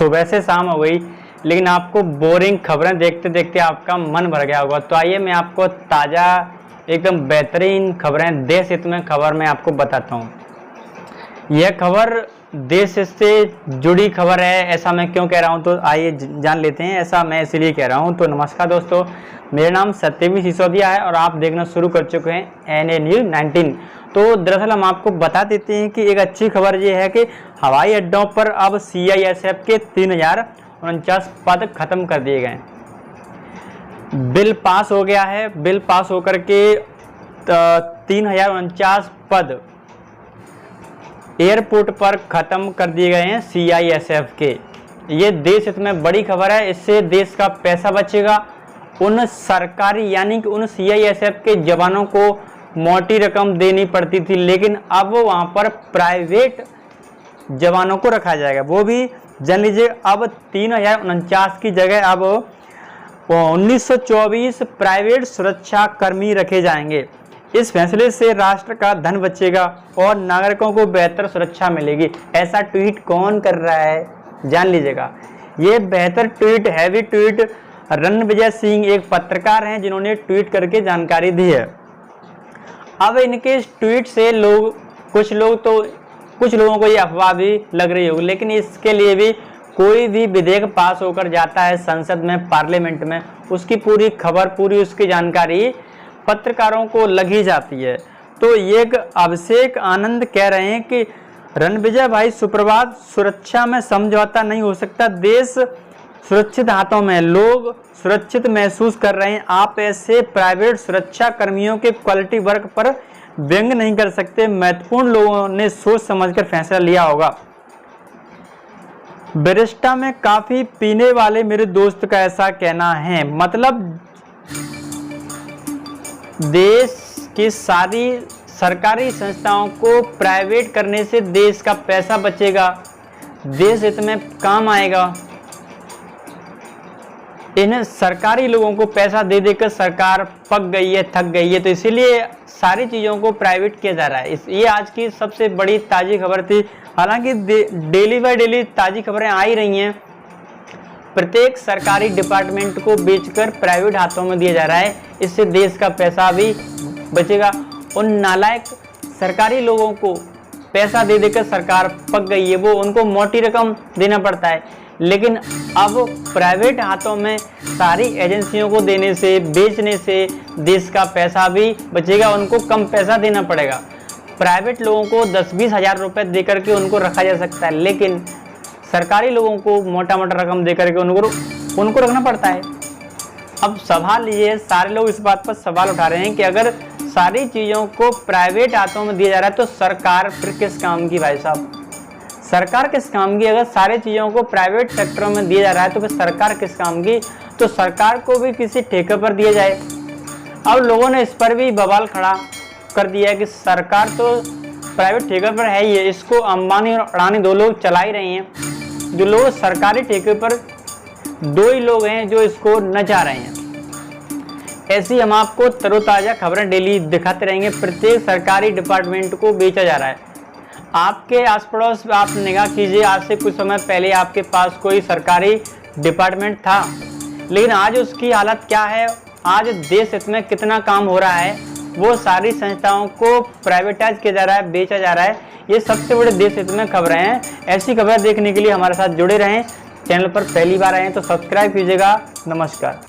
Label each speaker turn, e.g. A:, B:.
A: सुबह से शाम हो गई लेकिन आपको बोरिंग खबरें देखते देखते आपका मन भर गया होगा। तो आइए मैं आपको ताज़ा एकदम बेहतरीन खबरें देश हित में खबर मैं आपको बताता हूँ। यह खबर देश से जुड़ी खबर है, ऐसा मैं क्यों कह रहा हूँ तो आइए जान लेते हैं। ऐसा मैं इसलिए कह रहा हूँ। तो नमस्कार दोस्तों, मेरा नाम सत्यवीर सिसोदिया है और आप देखना शुरू कर चुके हैं NA News 19। तो दरअसल हम आपको बता देते हैं कि एक अच्छी खबर ये है कि हवाई अड्डों पर अब CISF के 3049 पद खत्म कर दिए गए। बिल पास हो गया है। बिल पास होकर के 3049 पद एयरपोर्ट पर खत्म कर दिए गए हैं CISF के। ये देश हित में बड़ी खबर है। इससे देश का पैसा बचेगा। उन सरकारी यानी कि उन CISF के जवानों को मोटी रकम देनी पड़ती थी, लेकिन अब वहां पर प्राइवेट जवानों को रखा जाएगा। वो भी जान लीजिए, अब 3049 की जगह अब 1924 प्राइवेट सुरक्षा कर्मी रखे जाएंगे। इस फैसले से राष्ट्र का धन बचेगा और नागरिकों को बेहतर सुरक्षा मिलेगी। ऐसा ट्वीट कौन कर रहा है जान लीजिएगा। ये बेहतर tweet, heavy tweet Ranvijay Singh एक पत्रकार हैं जिन्होंने ट्वीट करके जानकारी दी है। अब इनके इस ट्वीट से कुछ लोगों को ये अफवाह भी लग रही होगी, लेकिन इसके लिए भी कोई भी विधेयक पास होकर जाता है संसद में, पार्लियामेंट में, उसकी पूरी खबर, पूरी उसकी जानकारी पत्रकारों को लगी जाती है। तो ये अभिषेक आनंद कह रहे हैं कि रणविजय भाई सुप्रभात, सुरक्षा में समझौता नहीं हो सकता। देश सुरक्षित हाथों में, लोग सुरक्षित महसूस कर रहे हैं। आप ऐसे प्राइवेट सुरक्षा कर्मियों के क्वालिटी वर्क पर व्यंग नहीं कर सकते। महत्वपूर्ण लोगों ने सोच समझकर फैसला लिया होगा। बेरिस्टा में काफी पीने वाले मेरे दोस्त का ऐसा कहना है। मतलब देश की सारी सरकारी संस्थाओं को प्राइवेट करने से देश का पैसा बचेगा, देश हित में काम आएगा। इन सरकारी लोगों को पैसा दे देकर सरकार पक गई है, थक गई है, तो इसीलिए सारी चीज़ों को प्राइवेट किया जा रहा है। ये आज की सबसे बड़ी ताज़ी खबर थी। हालांकि डेली बाय डेली ताज़ी खबरें आ ही रही हैं। प्रत्येक सरकारी डिपार्टमेंट को बेचकर प्राइवेट हाथों में दिया जा रहा है। इससे देश का पैसा भी बचेगा। उन नालायक सरकारी लोगों को पैसा दे देकर सरकार पक गई है, वो उनको मोटी रकम देना पड़ता है। लेकिन अब प्राइवेट हाथों में सारी एजेंसियों को देने से, बेचने से देश का पैसा भी बचेगा, उनको कम पैसा देना पड़ेगा। प्राइवेट लोगों को 10-20 हज़ार रुपये देकर के उनको रखा जा सकता है, लेकिन सरकारी लोगों को मोटा मोटा रकम देकर के उनको रखना पड़ता है। अब सवाल ये, सारे लोग इस बात पर सवाल उठा रहे हैं कि अगर सारी चीज़ों को प्राइवेट हाथों में दिया जा रहा है तो सरकार फिर किस काम की? भाई साहब, सरकार किस काम की? अगर सारी चीज़ों को प्राइवेट सेक्टरों में दिया जा रहा है तो फिर सरकार किस काम की? तो सरकार को भी किसी ठेके पर दिया जाए। अब लोगों ने इस पर भी बवाल खड़ा कर दिया है कि सरकार तो प्राइवेट ठेके पर है ही है, इसको अंबानी और अडानी दो लोग चला ही रहे हैं। जो लोग सरकारी ठेके पर, दो ही लोग हैं जो इसको नचा रहे हैं। ऐसी हम आपको तरोताज़ा खबरें डेली दिखाते रहेंगे। प्रत्येक सरकारी डिपार्टमेंट को बेचा जा रहा है। आपके आस पड़ोस आप निगाह कीजिए, आज से कुछ समय पहले आपके पास कोई सरकारी डिपार्टमेंट था, लेकिन आज उसकी हालत क्या है? आज देश हित में कितना काम हो रहा है, वो सारी संस्थाओं को प्राइवेटाइज किया जा रहा है, बेचा जा रहा है। ये सबसे बड़े देश हित में खबरें हैं। ऐसी खबरें देखने के लिए हमारे साथ जुड़े रहें। चैनल पर पहली बार आए हैं तो सब्सक्राइब कीजिएगा। नमस्कार।